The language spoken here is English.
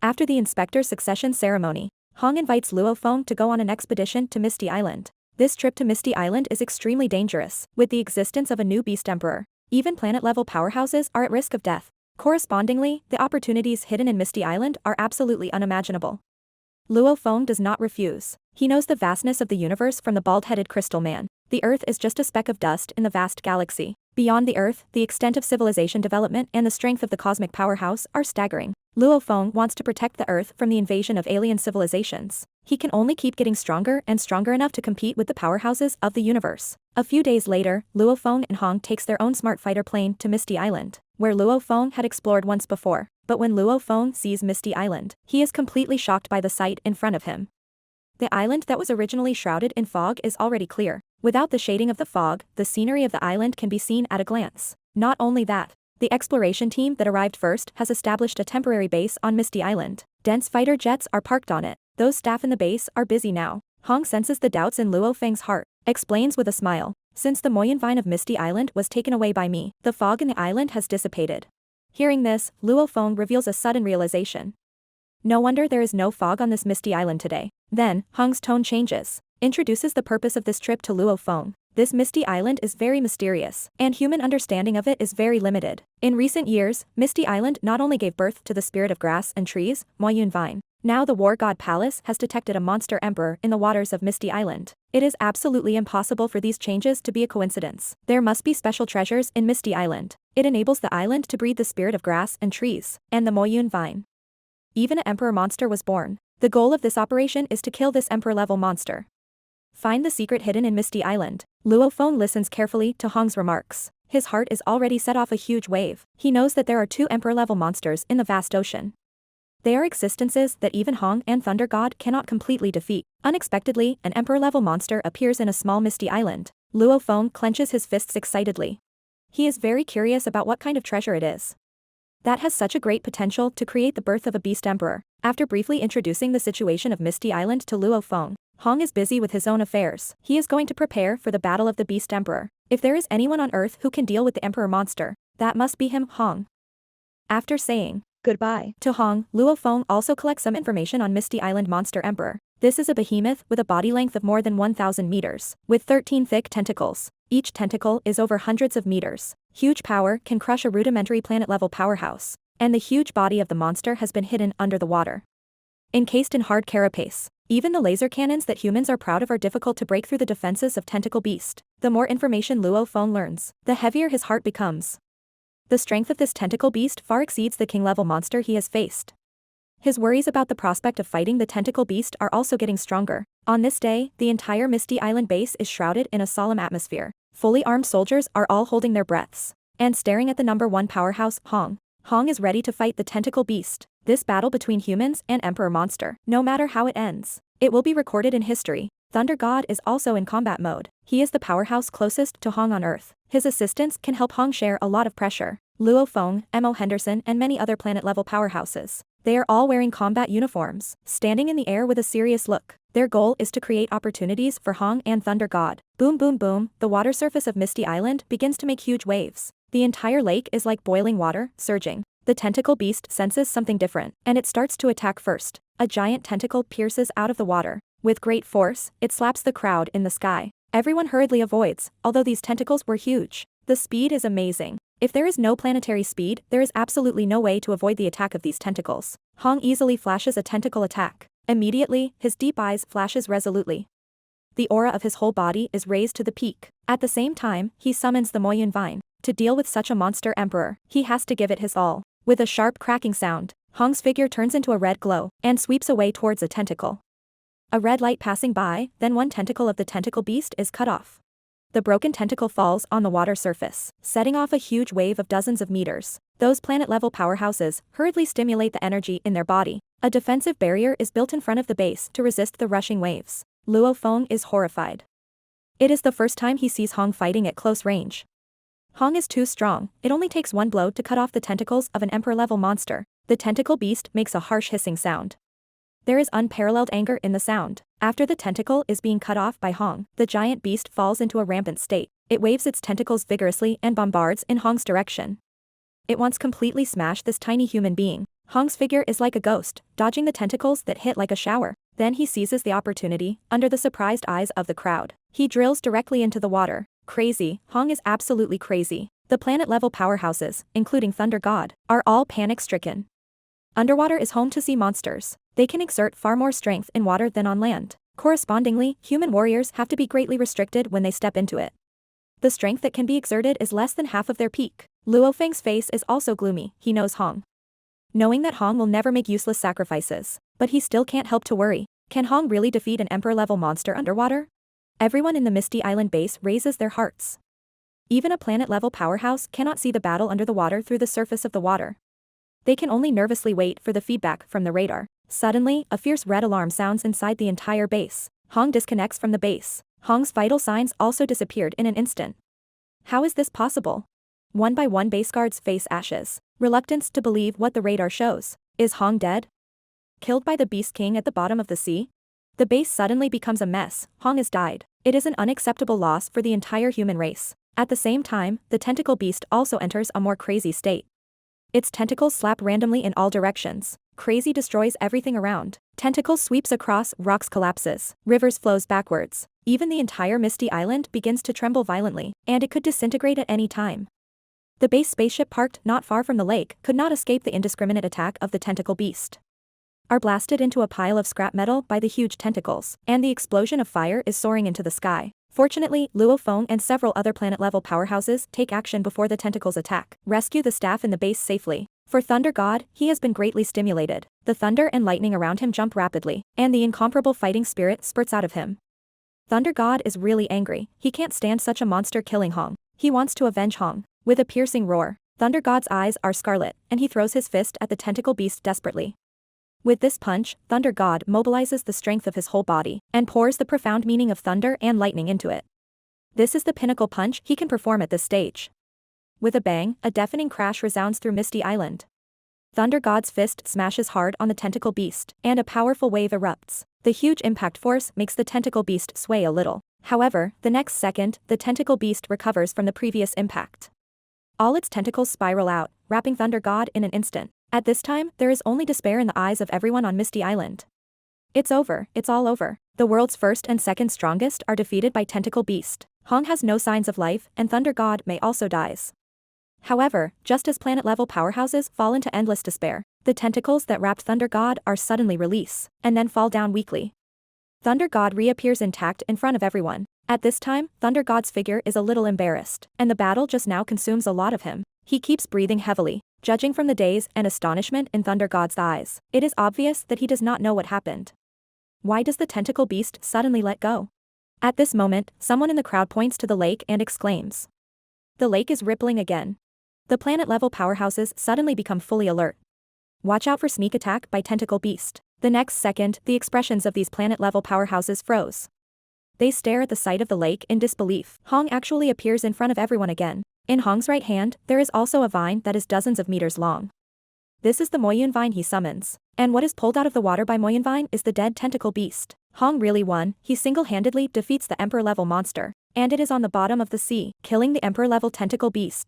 After the inspector's succession ceremony, Hong invites Luo Feng to go on an expedition to Misty Island. This trip to Misty Island is extremely dangerous, with the existence of a new beast emperor. Even planet-level powerhouses are at risk of death. Correspondingly, the opportunities hidden in Misty Island are absolutely unimaginable. Luo Feng does not refuse. He knows the vastness of the universe from the bald-headed crystal man. The Earth is just a speck of dust in the vast galaxy. Beyond the Earth, the extent of civilization development and the strength of the cosmic powerhouse are staggering. Luo Feng wants to protect the Earth from the invasion of alien civilizations. He can only keep getting stronger and stronger enough to compete with the powerhouses of the universe. A few days later, Luo Feng and Hong takes their own smart fighter plane to Misty Island, where Luo Feng had explored once before. But when Luo Feng sees Misty Island, he is completely shocked by the sight in front of him. The island that was originally shrouded in fog is already clear. Without the shading of the fog, the scenery of the island can be seen at a glance. Not only that, the exploration team that arrived first has established a temporary base on Misty Island. Dense fighter jets are parked on it. Those staff in the base are busy now. Hong senses the doubts in Luo Feng's heart, explains with a smile. Since the Moyun Vine of Misty Island was taken away by me, the fog in the island has dissipated. Hearing this, Luo Feng reveals a sudden realization. No wonder there is no fog on this Misty Island today. Then, Hong's tone changes, introduces the purpose of this trip to Luo Feng. This Misty Island is very mysterious, and human understanding of it is very limited. In recent years, Misty Island not only gave birth to the spirit of grass and trees, Moyun Vine. Now the War God Palace has detected a monster emperor in the waters of Misty Island. It is absolutely impossible for these changes to be a coincidence. There must be special treasures in Misty Island. It enables the island to breathe the spirit of grass and trees, and the Moyun Vine. Even an emperor monster was born. The goal of this operation is to kill this emperor-level monster. Find the secret hidden in Misty Island. Luo Feng listens carefully to Hong's remarks. His heart is already set off a huge wave. He knows that there are two emperor-level monsters in the vast ocean. They are existences that even Hong and Thunder God cannot completely defeat. Unexpectedly, an emperor-level monster appears in a small Misty Island. Luo Feng clenches his fists excitedly. He is very curious about what kind of treasure it is that has such a great potential to create the birth of a beast emperor. After briefly introducing the situation of Misty Island to Luo Feng, Hong is busy with his own affairs. He is going to prepare for the battle of the beast emperor. If there is anyone on Earth who can deal with the emperor monster, that must be him, Hong. After saying goodbye to Hong, Luo Feng also collects some information on Misty Island Monster Emperor. This is a behemoth with a body length of more than 1,000 meters, with 13 thick tentacles. Each tentacle is over hundreds of meters. Huge power can crush a rudimentary planet-level powerhouse, and the huge body of the monster has been hidden under the water. Encased in hard carapace, even the laser cannons that humans are proud of are difficult to break through the defenses of Tentacle Beast. The more information Luo Feng learns, the heavier his heart becomes. The strength of this Tentacle Beast far exceeds the king-level monster he has faced. His worries about the prospect of fighting the Tentacle Beast are also getting stronger. On this day, the entire Misty Island base is shrouded in a solemn atmosphere. Fully armed soldiers are all holding their breaths and staring at the number one powerhouse, Hong. Hong is ready to fight the Tentacle Beast. This battle between humans and Emperor Monster, no matter how it ends, it will be recorded in history. Thunder God is also in combat mode. He is the powerhouse closest to Hong on Earth. His assistance can help Hong share a lot of pressure. Luo Feng, M.O. Henderson and many other planet-level powerhouses. They are all wearing combat uniforms, standing in the air with a serious look. Their goal is to create opportunities for Hong and Thunder God. Boom boom boom, the water surface of Misty Island begins to make huge waves. The entire lake is like boiling water, surging. The tentacle beast senses something different, and it starts to attack first. A giant tentacle pierces out of the water. With great force, it slaps the crowd in the sky. Everyone hurriedly avoids, although these tentacles were huge. The speed is amazing. If there is no planetary speed, there is absolutely no way to avoid the attack of these tentacles. Hong easily flashes a tentacle attack. Immediately, his deep eyes flashes resolutely. The aura of his whole body is raised to the peak. At the same time, he summons the Moyun Vine. To deal with such a monster emperor, he has to give it his all. With a sharp cracking sound, Hong's figure turns into a red glow and sweeps away towards a tentacle. A red light passing by, then one tentacle of the tentacle beast is cut off. The broken tentacle falls on the water surface, setting off a huge wave of dozens of meters. Those planet-level powerhouses hurriedly stimulate the energy in their body. A defensive barrier is built in front of the base to resist the rushing waves. Luo Feng is horrified. It is the first time he sees Hong fighting at close range. Hong is too strong. It only takes one blow to cut off the tentacles of an emperor-level monster. The tentacle beast makes a harsh hissing sound. There is unparalleled anger in the sound. After the tentacle is being cut off by Hong, the giant beast falls into a rampant state. It waves its tentacles vigorously and bombards in Hong's direction. It wants completely smash this tiny human being. Hong's figure is like a ghost, dodging the tentacles that hit like a shower. Then he seizes the opportunity, under the surprised eyes of the crowd. He drills directly into the water. Crazy, Hong is absolutely crazy. The planet-level powerhouses, including Thunder God, are all panic-stricken. Underwater is home to sea monsters. They can exert far more strength in water than on land. Correspondingly, human warriors have to be greatly restricted when they step into it. The strength that can be exerted is less than half of their peak. Luo Feng's face is also gloomy. He knows Hong. Knowing that Hong will never make useless sacrifices, but he still can't help to worry. Can Hong really defeat an emperor-level monster underwater? Everyone in the Misty Island base raises their hearts. Even a planet-level powerhouse cannot see the battle under the water through the surface of the water. They can only nervously wait for the feedback from the radar. Suddenly, a fierce red alarm sounds inside the entire base. Hong disconnects from the base. Hong's vital signs also disappeared in an instant. How is this possible? One by one base guards face ashes. Reluctance to believe what the radar shows. Is Hong dead? Killed by the Beast King at the bottom of the sea? The base suddenly becomes a mess. Hong has died. It is an unacceptable loss for the entire human race. At the same time, the tentacle beast also enters a more crazy state. Its tentacles slap randomly in all directions. Crazy destroys everything around. Tentacles sweeps across, rocks collapses, rivers flows backwards. Even the entire Misty Island begins to tremble violently, and it could disintegrate at any time. The base spaceship parked not far from the lake could not escape the indiscriminate attack of the tentacle beast. Are blasted into a pile of scrap metal by the huge tentacles, and the explosion of fire is soaring into the sky. Fortunately, Luo Feng and several other planet-level powerhouses take action before the tentacles attack, rescue the staff in the base safely. For Thunder God, he has been greatly stimulated. The thunder and lightning around him jump rapidly, and the incomparable fighting spirit spurts out of him. Thunder God is really angry. He can't stand such a monster killing Hong. He wants to avenge Hong. With a piercing roar, Thunder God's eyes are scarlet, and he throws his fist at the tentacle beast desperately. With this punch, Thunder God mobilizes the strength of his whole body, and pours the profound meaning of thunder and lightning into it. This is the pinnacle punch he can perform at this stage. With a bang, a deafening crash resounds through Misty Island. Thunder God's fist smashes hard on the tentacle beast, and a powerful wave erupts. The huge impact force makes the tentacle beast sway a little. However, the next second, the tentacle beast recovers from the previous impact. All its tentacles spiral out, wrapping Thunder God in an instant. At this time, there is only despair in the eyes of everyone on Misty Island. It's over, it's all over. The world's first and second strongest are defeated by Tentacle Beast. Hong has no signs of life, and Thunder God may also dies. However, just as planet-level powerhouses fall into endless despair, the tentacles that wrapped Thunder God are suddenly release, and then fall down weakly. Thunder God reappears intact in front of everyone. At this time, Thunder God's figure is a little embarrassed, and the battle just now consumes a lot of him. He keeps breathing heavily. Judging from the daze and astonishment in Thunder God's eyes, it is obvious that he does not know what happened. Why does the tentacle beast suddenly let go? At this moment, someone in the crowd points to the lake and exclaims. The lake is rippling again. The planet-level powerhouses suddenly become fully alert. Watch out for sneak attack by Tentacle Beast. The next second, the expressions of these planet-level powerhouses froze. They stare at the sight of the lake in disbelief. Hong actually appears in front of everyone again. In Hong's right hand, there is also a vine that is dozens of meters long. This is the Moyun vine he summons. And what is pulled out of the water by Moyun vine is the dead tentacle beast. Hong really won. He single-handedly defeats the emperor-level monster. And it is on the bottom of the sea, killing the emperor-level tentacle beast.